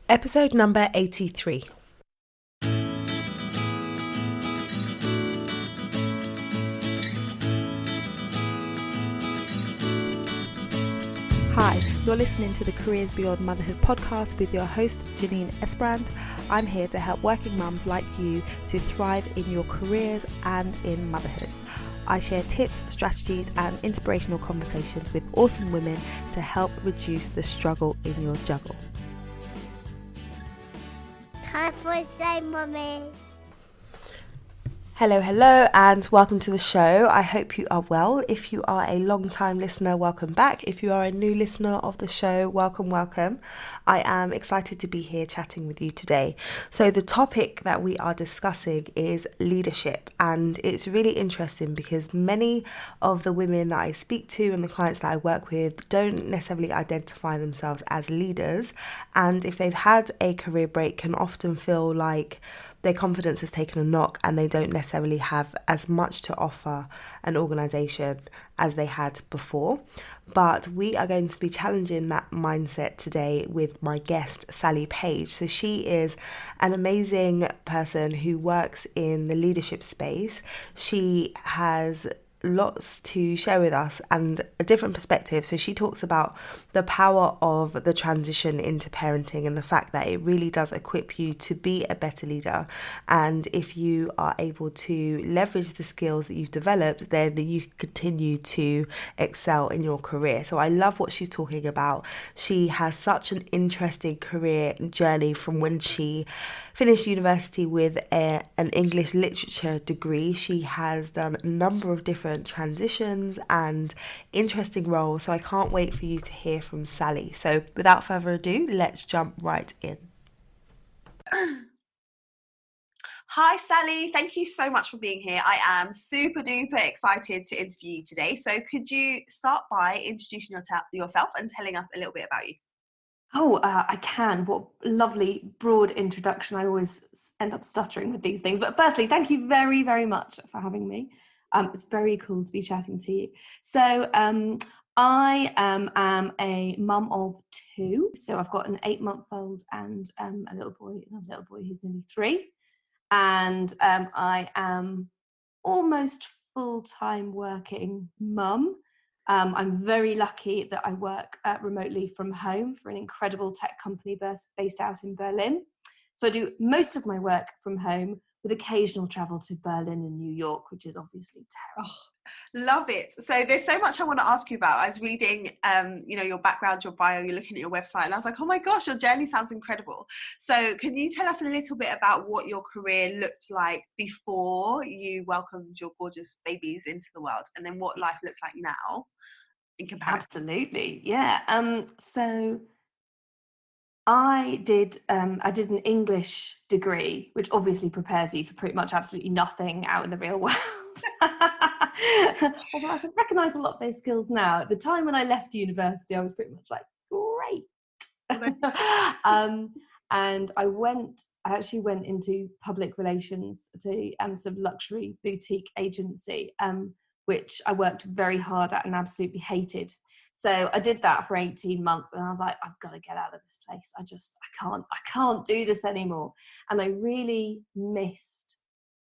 Episode number 83. Hi, you're listening to the Careers Beyond Motherhood podcast with your host, Janine Esbrand. I'm here to help working mums like you to thrive in your careers and in motherhood. I share tips, strategies, and inspirational conversations with awesome women to help reduce the struggle in your juggle. Time for a say, Mummy. Hello, and welcome to the show. I hope you are well. If you are a long-time listener, welcome back. If you are a new listener of the show, welcome. I am excited to be here chatting with you today. So the topic that we are discussing is leadership, and it's really interesting because many of the women that I speak to and the clients that I work with don't necessarily identify themselves as leaders, and if they've had a career break, can often feel like their confidence has taken a knock and they don't necessarily have as much to offer an organisation as they had before. But we are going to be challenging that mindset today with my guest, Sally Page. So she is an amazing person who works in the leadership space. She has lots to share with us and a different perspective. So she talks about the power of the transition into parenting and the fact that it really does equip you to be a better leader. And if you are able to leverage the skills that you've developed, then you can continue to excel in your career. So I love what she's talking about. She has such an interesting career journey from when she finished university with an English literature degree. She has done a number of different transitions and interesting roles. So I can't wait for you to hear from Sally. So without further ado, let's jump right in. Hi, Sally. Thank you so much for being here. I am super duper excited to interview you today. So could you start by introducing yourself and telling us a little bit about you? I can. What a lovely broad introduction. I always end up stuttering with these things. But firstly, thank you very, very much for having me. It's very cool to be chatting to you. So I am a mum of two. So I've got an 8-month-old and another little boy who's nearly 3. And I am almost full-time working mum. I'm very lucky that I work remotely from home for an incredible tech company based out in Berlin. So I do most of my work from home with occasional travel to Berlin and New York, which is obviously terrible. Oh, love it. So there's so much I want to ask you about. I was reading, your background, your bio, you're looking at your website, and I was like, oh my gosh, your journey sounds incredible. So can you tell us a little bit about what your career looked like before you welcomed your gorgeous babies into the world, and then what life looks like now in comparison? Absolutely, yeah. So I did an English degree, which obviously prepares you for pretty much absolutely nothing out in the real world. Although I can recognise a lot of those skills now. At the time when I left university, I was pretty much like, great. And I actually went into public relations to sort of luxury boutique agency, which I worked very hard at and absolutely hated. So I did that for 18 months and I was like, I've got to get out of this place. I can't do this anymore. And I really missed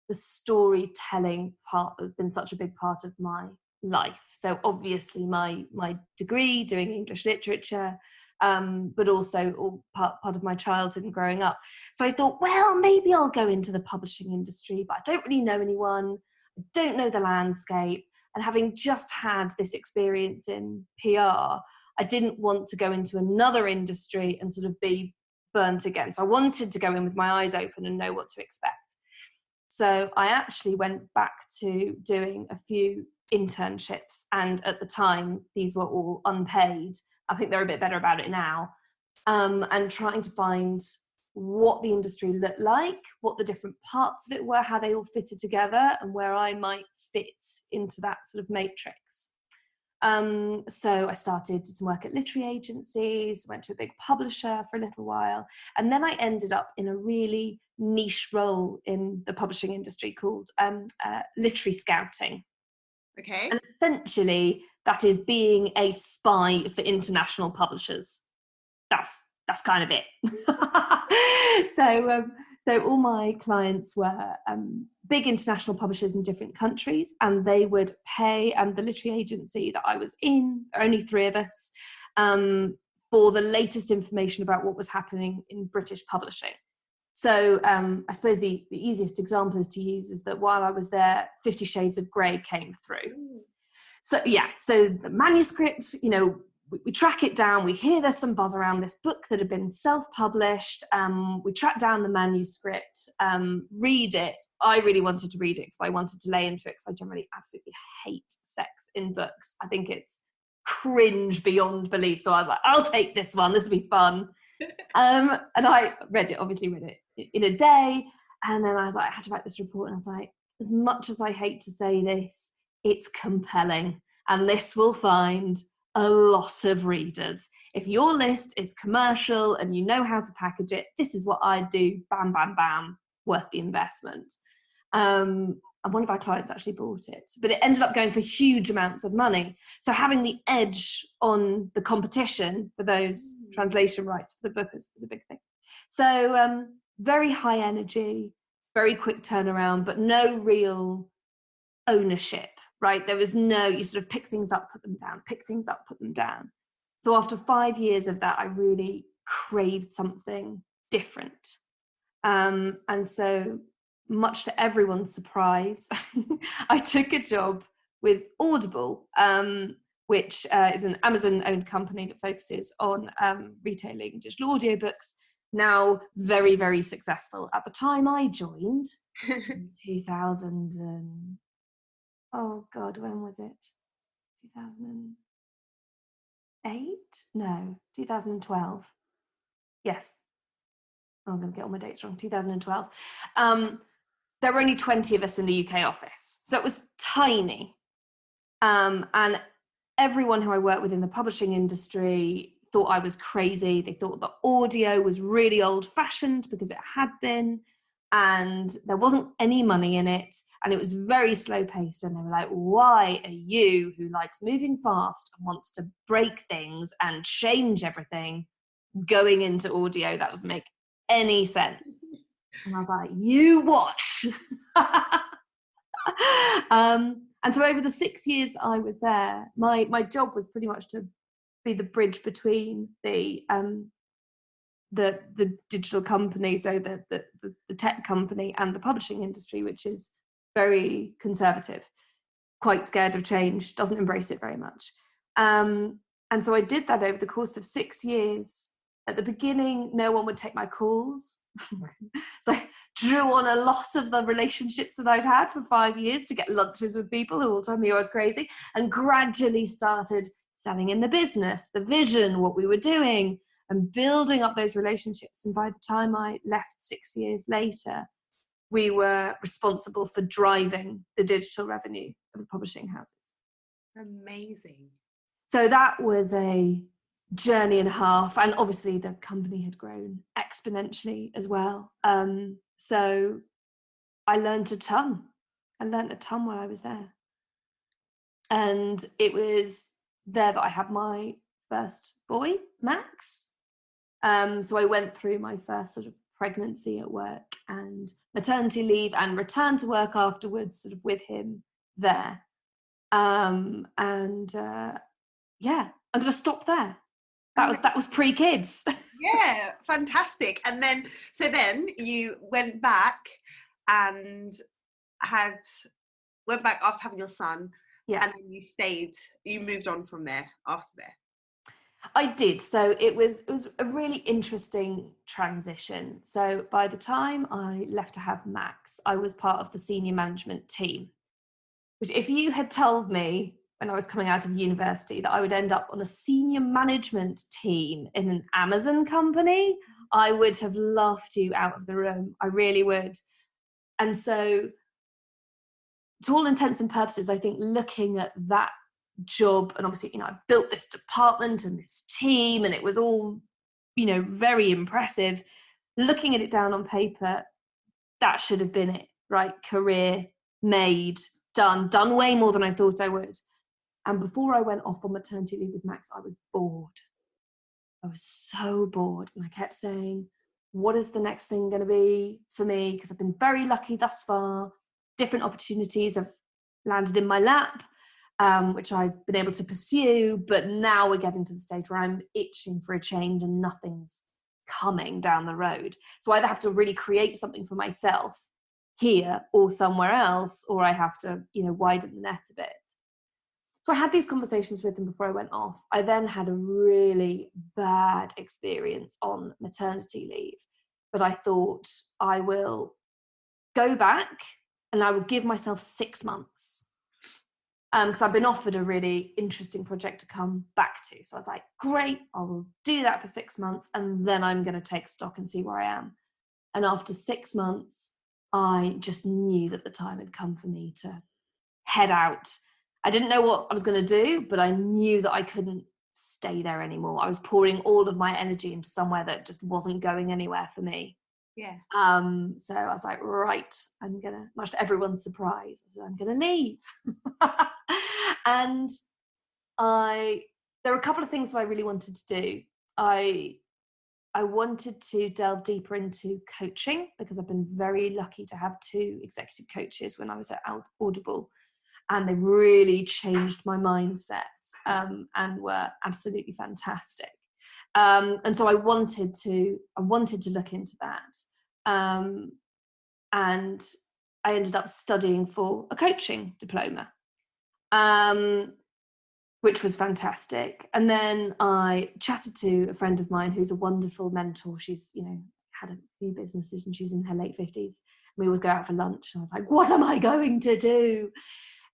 the storytelling part that's been such a big part of my life. So obviously my degree doing English literature, but also all part of my childhood and growing up. So I thought, well, maybe I'll go into the publishing industry, but I don't really know anyone. I don't know the landscape. And having just had this experience in PR, I didn't want to go into another industry and sort of be burnt again. So I wanted to go in with my eyes open and know what to expect. So I actually went back to doing a few internships. And at the time, these were all unpaid. I think they're a bit better about it now. And trying to find what the industry looked like, what the different parts of it were, how they all fitted together, and where I might fit into that sort of matrix. So I did some work at literary agencies, went to a big publisher for a little while, and then I ended up in a really niche role in the publishing industry called literary scouting. Okay. And essentially, that is being a spy for international publishers. That's that's kind of it. So all my clients were big international publishers in different countries, and they would pay the literary agency that I was in, there are only 3 of us, for the latest information about what was happening in British publishing. So I suppose the easiest example is to use is that while I was there, 50 Shades of Grey came through. So so the manuscript, we track it down, we hear there's some buzz around this book that had been self-published, we track down the manuscript, read it. I really wanted to read it because I wanted to lay into it, because I generally absolutely hate sex in books. I think it's cringe beyond belief. So I was like, I'll take this one, this will be fun. And I read it in a day, and then I was like, I had to write this report, and I was like, as much as I hate to say this, it's compelling, and this will find a lot of readers. If your list is commercial and you know how to package it, this is what I do, bam, bam, bam, worth the investment. And one of our clients actually bought it, but it ended up going for huge amounts of money. So having the edge on the competition for those translation rights for the book was a big thing. So very high energy, very quick turnaround, but no real ownership, right? There was no, you sort of pick things up, put them down, pick things up, put them down. So after 5 years of that, I really craved something different. And so, much to everyone's surprise, I took a job with Audible, which is an Amazon-owned company that focuses on retailing digital audiobooks. Now very, very successful. At the time I joined, in 2000 and, oh God, when was it? 2008? No, 2012. Yes. Oh, I'm going to get all my dates wrong. 2012. There were only 20 of us in the UK office. So it was tiny. And everyone who I worked with in the publishing industry thought I was crazy. They thought that audio was really old-fashioned because it had been, and there wasn't any money in it, and it was very slow-paced. And they were like, why are you, who likes moving fast and wants to break things and change everything, going into audio? That doesn't make any sense. And I was like, you watch. And so over the 6 years that I was there, my job was pretty much to be the bridge between the digital company, so the tech company, and the publishing industry, which is very conservative, quite scared of change, doesn't embrace it very much. And so I did that over the course of 6 years. At the beginning, no one would take my calls. So I drew on a lot of the relationships that I'd had for 5 years to get lunches with people who all told me I was crazy, and gradually started selling in the business, the vision, what we were doing, and building up those relationships. And by the time I left 6 years later, we were responsible for driving the digital revenue of the publishing houses. Amazing. So that was a journey and a half, and obviously the company had grown exponentially as well. So I learned a ton. While I was there, and it was there that I had my first boy, Max. So I went through my first sort of pregnancy at work and maternity leave, and returned to work afterwards, sort of with him there. I'm going to stop there. That was pre-kids. Yeah, fantastic. And then you went back and went back after having your son. Yeah. And then you moved on from there after there. I did. So it was a really interesting transition. So by the time I left to have Max, I was part of the senior management team, which, if you had told me when I was coming out of university that I would end up on a senior management team in an Amazon company, I would have laughed you out of the room. I really would. And so, to all intents and purposes, I think looking at that job, and obviously, I built this department and this team, and it was all, very impressive. Looking at it down on paper, that should have been it, right? Career made, done way more than I thought I would. And before I went off on maternity leave with Max, I was bored. I was so bored, and I kept saying, what is the next thing going to be for me? Because I've been very lucky thus far. Different opportunities have landed in my lap, which I've been able to pursue. But now we're getting to the stage where I'm itching for a change and nothing's coming down the road. So I either have to really create something for myself here or somewhere else, or I have to, widen the net a bit. So I had these conversations with them before I went off. I then had a really bad experience on maternity leave, but I thought I will go back and I will give myself 6 months. Because I've been offered a really interesting project to come back to. So I was like, great, I will do that for 6 months, and then I'm going to take stock and see where I am. And after 6 months, I just knew that the time had come for me to head out. I didn't know what I was going to do, but I knew that I couldn't stay there anymore. I was pouring all of my energy into somewhere that just wasn't going anywhere for me. Yeah. So I was like, right, I'm going to, much to everyone's surprise, I said, I'm going to leave. And there were a couple of things that I really wanted to do. I wanted to delve deeper into coaching, because I've been very lucky to have 2 executive coaches when I was at Audible, and they really changed my mindset and were absolutely fantastic. And so I wanted to look into that. And I ended up studying for a coaching diploma, which was fantastic. And then I chatted to a friend of mine who's a wonderful mentor. She's, had a few businesses, and she's in her late 50s. We always go out for lunch, and I was like, what am I going to do?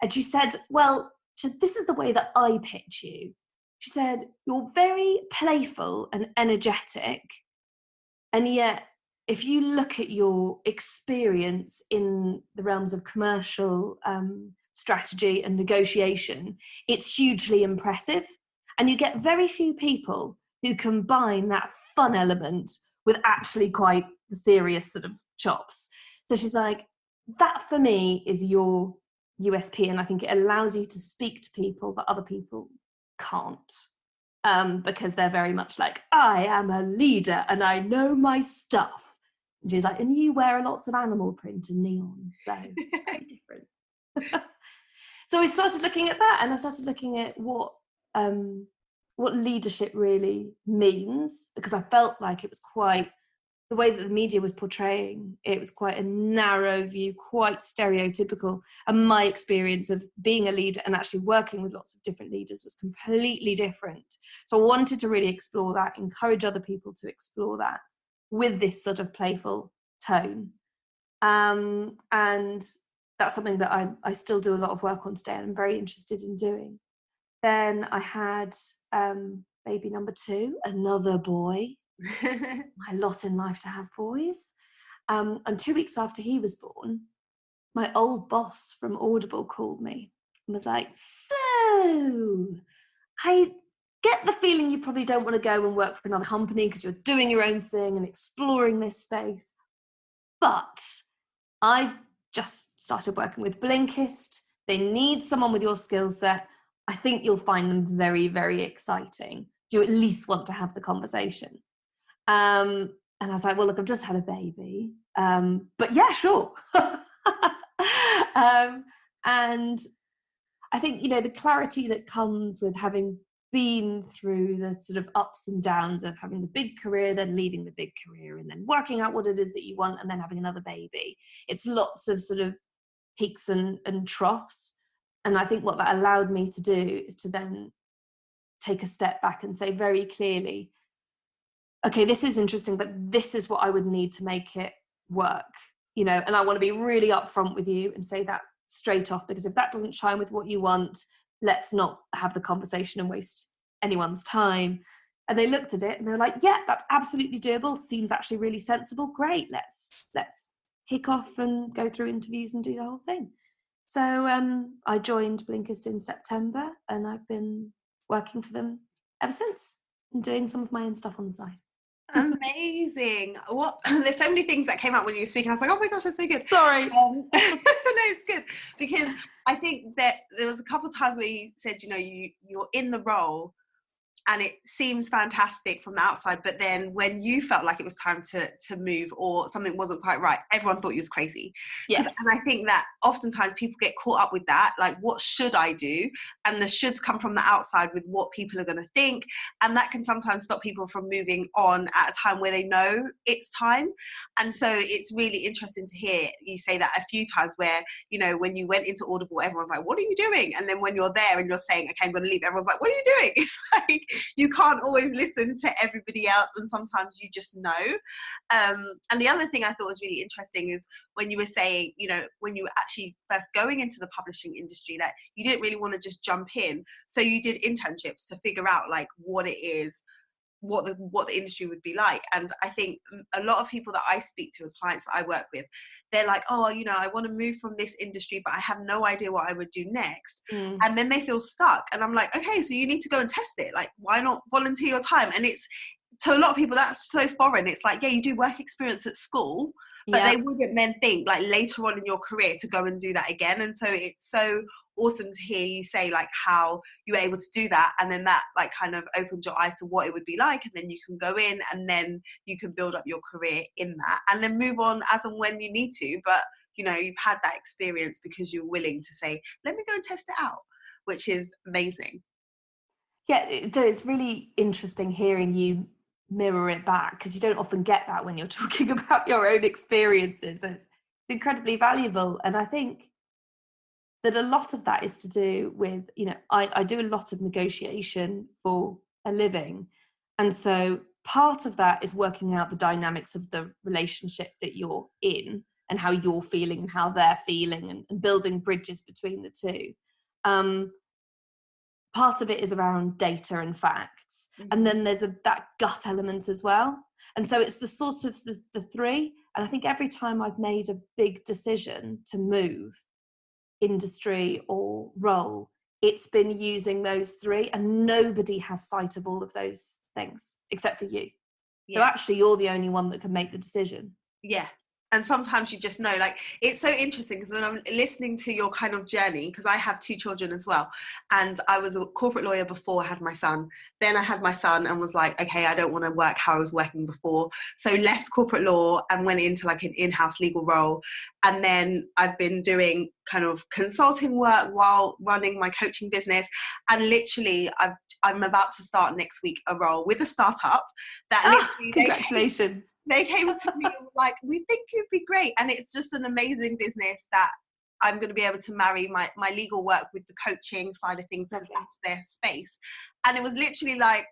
And she said, this is the way that I pitch you. She said, you're very playful and energetic, and yet if you look at your experience in the realms of commercial strategy and negotiation, it's hugely impressive. And you get very few people who combine that fun element with actually quite serious sort of chops. So she's like, that for me is your USP, and I think it allows you to speak to people that other people can't, because they're very much like, I am a leader and I know my stuff. And she's like, and you wear lots of animal print and neon, so it's very different. So I started looking at that, and I started looking at what leadership really means, because I felt like it was quite, the way that the media was portraying, it was quite a narrow view, quite stereotypical. And my experience of being a leader and actually working with lots of different leaders was completely different. So I wanted to really explore that, encourage other people to explore that with this sort of playful tone. And that's something that I still do a lot of work on today, and I'm very interested in doing. Then I had baby number 2, another boy. My lot in life to have boys. And 2 weeks after he was born, my old boss from Audible called me and was like, so I get the feeling you probably don't want to go and work for another company because you're doing your own thing and exploring this space. But I've just started working with Blinkist. They need someone with your skill set. I think you'll find them very, very exciting. Do you at least want to have the conversation? And I was like, well, look, I've just had a baby. But yeah, sure. And I think, the clarity that comes with having been through the sort of ups and downs of having the big career, then leaving the big career, and then working out what it is that you want, and then having another baby. It's lots of sort of peaks and troughs. And I think what that allowed me to do is to then take a step back and say very clearly, okay, this is interesting, but this is what I would need to make it work, and I want to be really upfront with you and say that straight off, because if that doesn't chime with what you want, let's not have the conversation and waste anyone's time. And they looked at it and they were like, yeah, that's absolutely doable. Seems actually really sensible. Great. Let's kick off and go through interviews and do the whole thing. So I joined Blinkist in September, and I've been working for them ever since and doing some of my own stuff on the side. Amazing. There's so many things that came up when you were speaking. I was like, oh my gosh, that's so good. Sorry. No, it's good, because I think that there was a couple of times where you said, you're in the role, and it seems fantastic from the outside, but then when you felt like it was time to move or something wasn't quite right, everyone thought you was crazy. Yes. And I think that oftentimes people get caught up with that, like, what should I do? And the shoulds come from the outside with what people are going to think, and that can sometimes stop people from moving on at a time where they know it's time. And so it's really interesting to hear you say that a few times, where, you know, when you went into Audible, everyone's like, what are you doing? And then when you're there and you're saying, okay, I'm going to leave, everyone's like, what are you doing? It's like, you can't always listen to everybody else, and sometimes you just know. And the other thing I thought was really interesting is when you were saying, you know, when you were actually first going into the publishing industry, that you didn't really want to just jump in, so you did internships to figure out like what it is, what the industry would be like. And I think a lot of people that I speak to and clients that I work with, they're like, oh, you know, I want to move from this industry, but I have no idea what I would do next. And then they feel stuck. And I'm like, okay, so you need to go and test it. Like, why not volunteer your time? And it's, to a lot of people, that's so foreign. It's like, yeah, you do work experience at school, but they wouldn't then think like later on in your career to go and do that again. And so it's so awesome to hear you say like how you were able to do that, and then that like kind of opened your eyes to what it would be like, and then you can go in and then you can build up your career in that and then move on as and when you need to. But you know, you've had that experience because you're willing to say, let me go and test it out, which is amazing. Yeah, it's really interesting hearing you mirror it back, because you don't often get that when you're talking about your own experiences. It's incredibly valuable. And I think that a lot of that is to do with, you know, I do a lot of negotiation for a living. And so part of that is working out the dynamics of the relationship that you're in and how you're feeling and how they're feeling, and building bridges between the two. Part of it is around data and facts. And then there's that gut element as well. And so it's the sort of the three. And I think every time I've made a big decision to move industry or role, it's been using those three, and nobody has sight of all of those things except for you. So actually you're the only one that can make the decision. And sometimes you just know, like, it's so interesting because when I'm listening to your kind of journey, because I have 2 children as well, and I was a corporate lawyer before I had my son. Then I had my son and was like, okay, I don't want to work how I was working before. So left corporate law and went into like an in-house legal role. And then I've been doing kind of consulting work while running my coaching business. And literally I'm about to start next week a role with a startup that literally congratulations. They came to me and were like, we think you'd be great. And it's just an amazing business that I'm going to be able to marry my legal work with the coaching side of things, because that's their space. And it was literally like,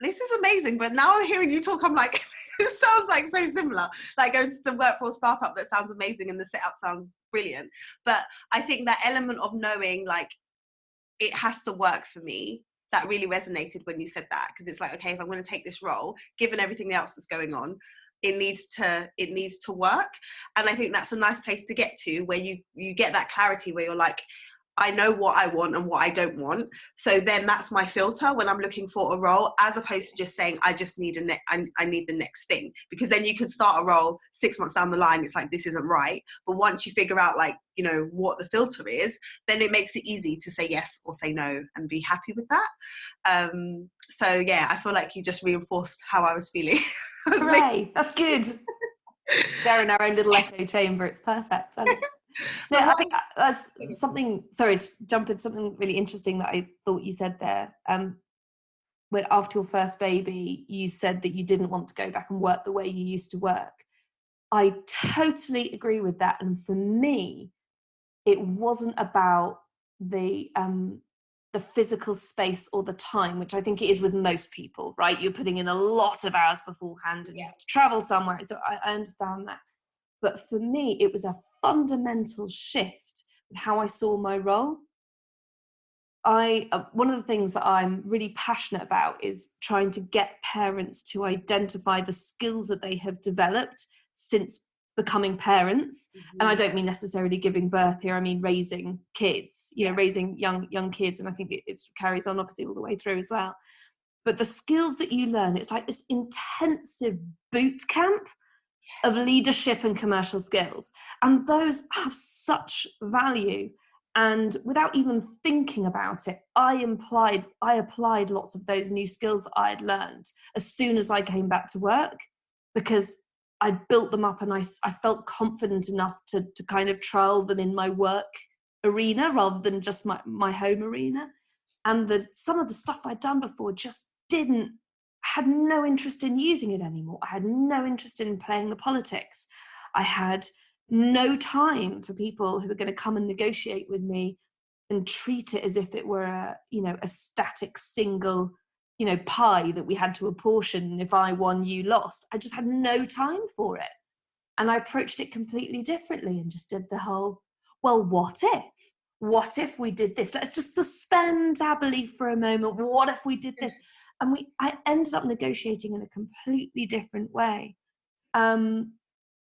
this is amazing. But now I'm hearing you talk, I'm like, it sounds like so similar. Like going to work for a startup that sounds amazing and the setup sounds brilliant. But I think that element of knowing like it has to work for me, that really resonated when you said that, because it's like, okay, if I'm going to take this role, given everything else that's going on, it needs to work. And I think that's a nice place to get to, where you get that clarity where you're like, I know what I want and what I don't want. So then that's my filter when I'm looking for a role, as opposed to just saying, I just need I need the next thing. Because then you could start a role 6 months down the line, it's like, this isn't right. But once you figure out like, you know, what the filter is, then it makes it easy to say yes or say no and be happy with that. So yeah, I feel like you just reinforced how I was feeling. Hooray, that's good. They're in our own little echo chamber. It's perfect. No, I think that's something, sorry to jump in, something really interesting that I thought you said there. When after your first baby, you said that you didn't want to go back and work the way you used to work. I totally agree with that. And for me, it wasn't about the physical space or the time, which I think it is with most people, right? You're putting in a lot of hours beforehand and you have to travel somewhere. So I understand that. But for me, it was a fundamental shift with how I saw my role. One of the things that I'm really passionate about is trying to get parents to identify the skills that they have developed since becoming parents. And I don't mean necessarily giving birth here, I mean raising kids, you know, raising young kids. And I think it carries on obviously all the way through as well. But the skills that you learn, it's like this intensive boot camp of leadership and commercial skills. And those have such value. And without even thinking about it, I applied lots of those new skills that I had learned as soon as I came back to work, because I built them up and I felt confident enough to kind of trial them in my work arena rather than just my home arena. And some of the stuff I'd done before just had no interest in using it anymore. I had no interest in playing the politics. I had no time for people who were going to come and negotiate with me and treat it as if it were a static single pie that we had to apportion. If I won, you lost. I just had no time for it. And I approached it completely differently and just did the whole, well, what if we did this? Let's just suspend our belief for a moment. What if we did this? And I ended up negotiating in a completely different way.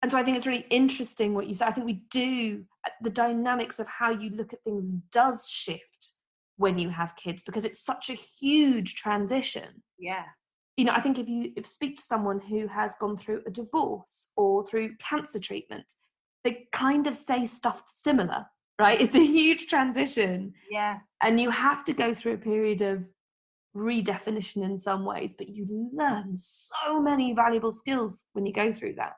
And so I think it's really interesting what you said. I think the dynamics of how you look at things does shift when you have kids, because it's such a huge transition. Yeah. I think if you speak to someone who has gone through a divorce or through cancer treatment, they kind of say stuff similar, right? It's a huge transition. Yeah. And you have to go through a period of redefinition in some ways, but you learn so many valuable skills when you go through that.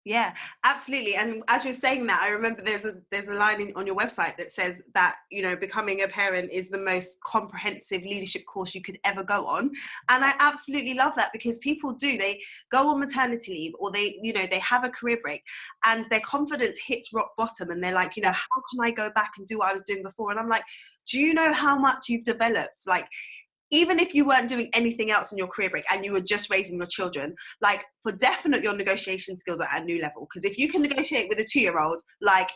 Yeah, absolutely. And as you're saying that, I remember there's a line on your website that says that, becoming a parent is the most comprehensive leadership course you could ever go on. And I absolutely love that, because people they go on maternity leave, or they have a career break and their confidence hits rock bottom, and they're like, how can I go back and do what I was doing before? And I'm like, do you know how much you've developed? Like, even if you weren't doing anything else in your career break and you were just raising your children, like, for definite, your negotiation skills are at a new level. Because if you can negotiate with a 2-year-old, like,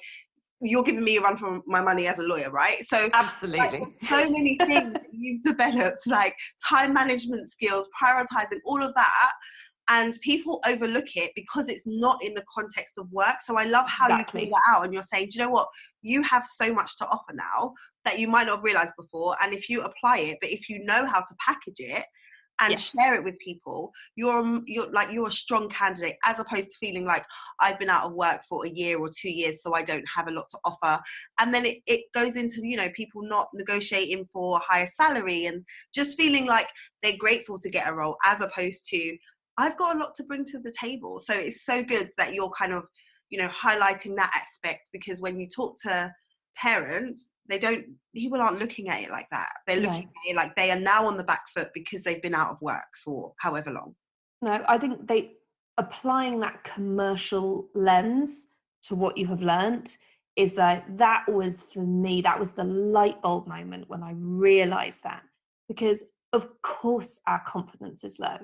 you're giving me a run for my money as a lawyer, right? So absolutely, like, so many things that you've developed, like time management skills, prioritizing, all of that. And people overlook it because it's not in the context of work. So I love how you call that out, and you're saying, do you know what? You have so much to offer now that you might not have realized before. And if you apply it, but if you know how to package it and share it with people, you're a strong candidate, as opposed to feeling like, I've been out of work for a year or 2 years, so I don't have a lot to offer. And then it goes into, people not negotiating for a higher salary and just feeling like they're grateful to get a role, as opposed to, I've got a lot to bring to the table. So it's so good that you're kind of, highlighting that aspect, because when you talk to parents, people aren't looking at it like that. They're looking at it like they are now on the back foot because they've been out of work for however long. No, I think applying that commercial lens to what you have learned is that was, for me, that was the light bulb moment when I realized that. Because of course our confidence is low.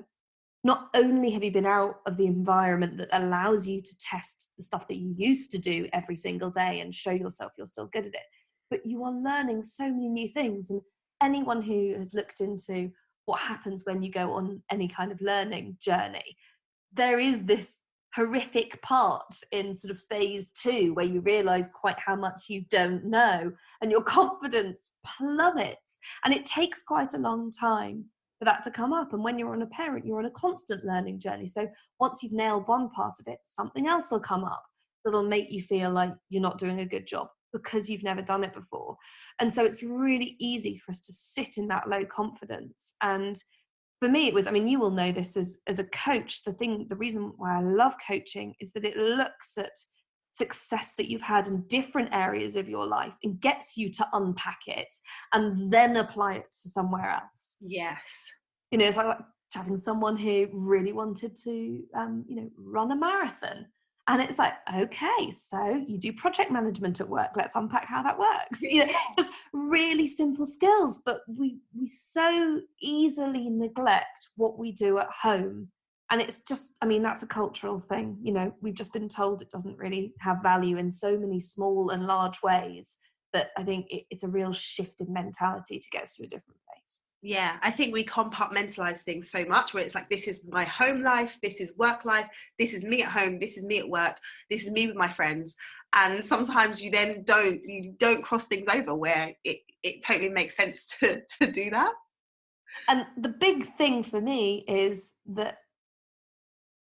Not only have you been out of the environment that allows you to test the stuff that you used to do every single day and show yourself you're still good at it, but you are learning so many new things. And anyone who has looked into what happens when you go on any kind of learning journey, there is this horrific part in sort of phase 2 where you realize quite how much you don't know and your confidence plummets. And it takes quite a long time for that to come up. And when you're a parent, you're on a constant learning journey. So once you've nailed one part of it, something else will come up that'll make you feel like you're not doing a good job because you've never done it before. And so it's really easy for us to sit in that low confidence. And for me, it was, you will know this as a coach, the reason why I love coaching is that it looks at success that you've had in different areas of your life and gets you to unpack it and then apply it to somewhere else. Yes. It's like chatting to someone who really wanted to, run a marathon. And it's like, okay, so you do project management at work. Let's unpack how that works. Just really simple skills, but we so easily neglect what we do at home. And it's just, that's a cultural thing. We've just been told it doesn't really have value in so many small and large ways that I think it's a real shift in mentality to get us to a different place. Yeah, I think we compartmentalize things so much, where it's like, this is my home life, this is work life, this is me at home, this is me at work, this is me with my friends. And sometimes you then don't cross things over where it totally makes sense to do that. And the big thing for me is that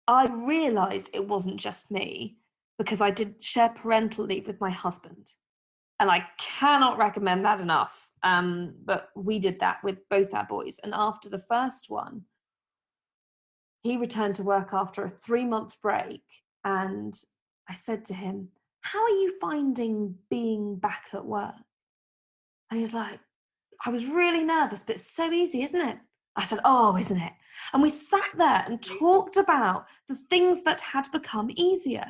I realized it wasn't just me, because I did share parental leave with my husband. And I cannot recommend that enough. But we did that with both our boys. And after the first one, he returned to work after a 3-month break. And I said to him, how are you finding being back at work? And he was like, I was really nervous, but it's so easy, isn't it? I said, oh, isn't it? And we sat there and talked about the things that had become easier.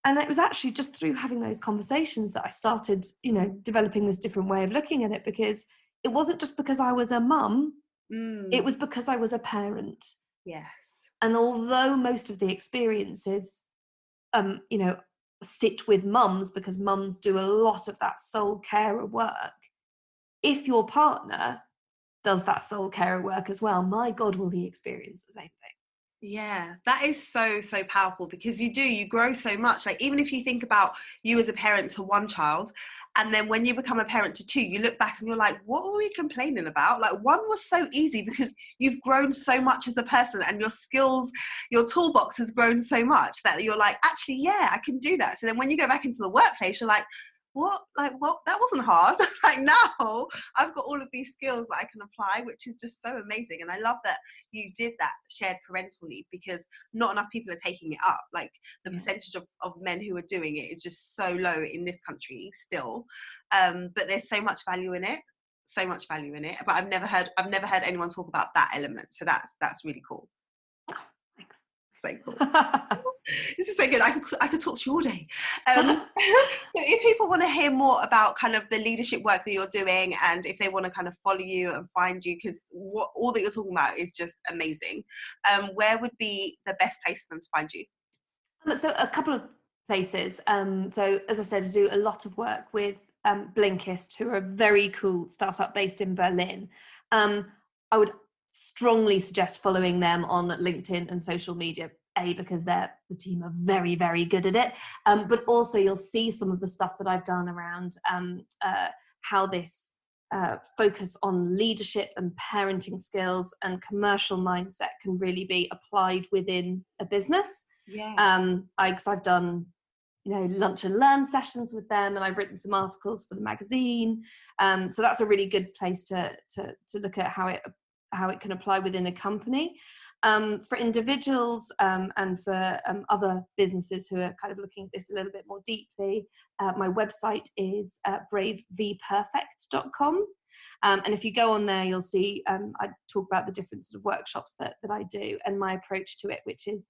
And it was actually just through having those conversations that I started, developing this different way of looking at it, because it wasn't just because I was a mum, it was because I was a parent. Yes. And although most of the experiences, sit with mums, because mums do a lot of that soul carer work, if your partner does that soul carer work as well, my God, will he experience the same thing. Yeah, that is so powerful, because you grow so much. Like, even if you think about you as a parent to one child, and then when you become a parent to two, you look back and you're like, what were we complaining about? Like, one was so easy because you've grown so much as a person, and your skills, your toolbox has grown so much that you're like, actually, yeah, I can do that. So then when you go back into the workplace, you're like, what, that wasn't hard. Like, now I've got all of these skills that I can apply, which is just so amazing. And I love that you did that shared parental leave, because not enough people are taking it up. Like, the percentage of men who are doing it is just so low in this country still. But there's so much value in it. But I've never heard anyone talk about that element. So that's really cool. So cool. This is so good. I could talk to you all day. So if people want to hear more about kind of the leadership work that you're doing, and if they want to kind of follow you and find you, because all that you're talking about is just amazing, where would be the best place for them to find you? So a couple of places. So as I said, I do a lot of work with Blinkist, who are a very cool startup based in Berlin. I would strongly suggest following them on LinkedIn and social media, because the team are very, very good at it. But also you'll see some of the stuff that I've done around how this focus on leadership and parenting skills and commercial mindset can really be applied within a business. Yeah. Because I've done lunch and learn sessions with them, and I've written some articles for the magazine. So that's a really good place to look at how it can apply within a company. For individuals and for other businesses who are kind of looking at this a little bit more deeply, my website is bravevperfect.com. And if you go on there, you'll see I talk about the different sort of workshops that I do, and my approach to it, which is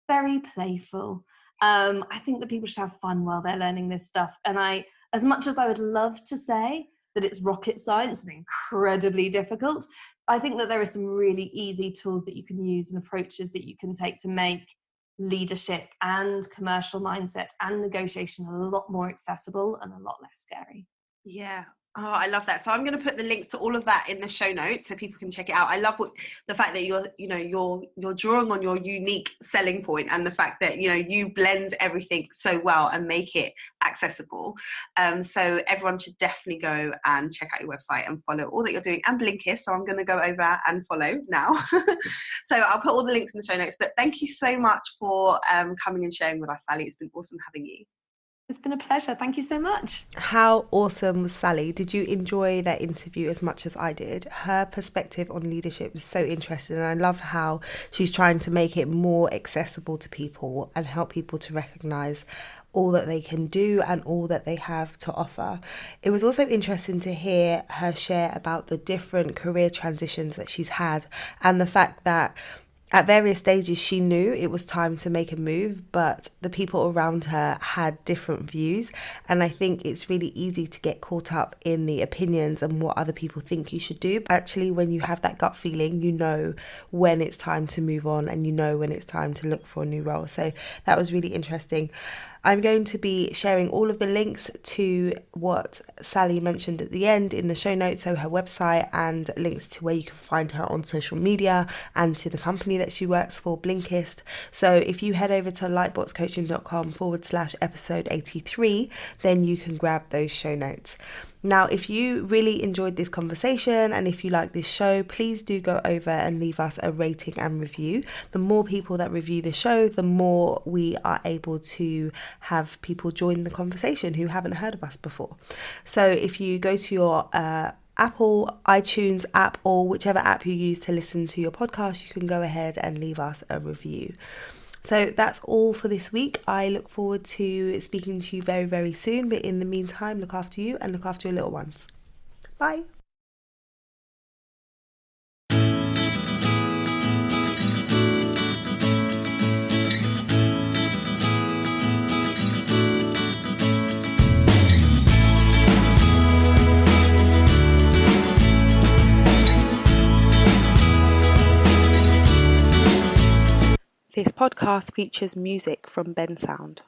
very playful. I think that people should have fun while they're learning this stuff. And as much as I would love to say that it's rocket science and incredibly difficult, I think that there are some really easy tools that you can use and approaches that you can take to make leadership and commercial mindset and negotiation a lot more accessible and a lot less scary. Yeah. Oh, I love that. So I'm going to put the links to all of that in the show notes so people can check it out. I love the fact that you're drawing on your unique selling point, and the fact that you blend everything so well and make it accessible. So everyone should definitely go and check out your website and follow all that you're doing, and Blinkist. So I'm going to go over and follow now. So I'll put all the links in the show notes. But thank you so much for coming and sharing with us, Sally. It's been awesome having you. It's been a pleasure. Thank you so much. How awesome was Sally? Did you enjoy that interview as much as I did? Her perspective on leadership was so interesting, and I love how she's trying to make it more accessible to people and help people to recognise all that they can do and all that they have to offer. It was also interesting to hear her share about the different career transitions that she's had, and the fact that at various stages she knew it was time to make a move, but the people around her had different views. And I think it's really easy to get caught up in the opinions and what other people think you should do. But actually, when you have that gut feeling, you know when it's time to move on, and you know when it's time to look for a new role. So that was really interesting. I'm going to be sharing all of the links to what Sally mentioned at the end in the show notes, so her website, and links to where you can find her on social media, and to the company that she works for, Blinkist. So if you head over to lightboxcoaching.com/episode 83, then you can grab those show notes. Now, if you really enjoyed this conversation and if you like this show, please do go over and leave us a rating and review. The more people that review the show, the more we are able to have people join the conversation who haven't heard of us before. So if you go to your Apple, iTunes app, or whichever app you use to listen to your podcast, you can go ahead and leave us a review. So that's all for this week. I look forward to speaking to you very, very soon. But in the meantime, look after you and look after your little ones. Bye. This podcast features music from Ben Sound.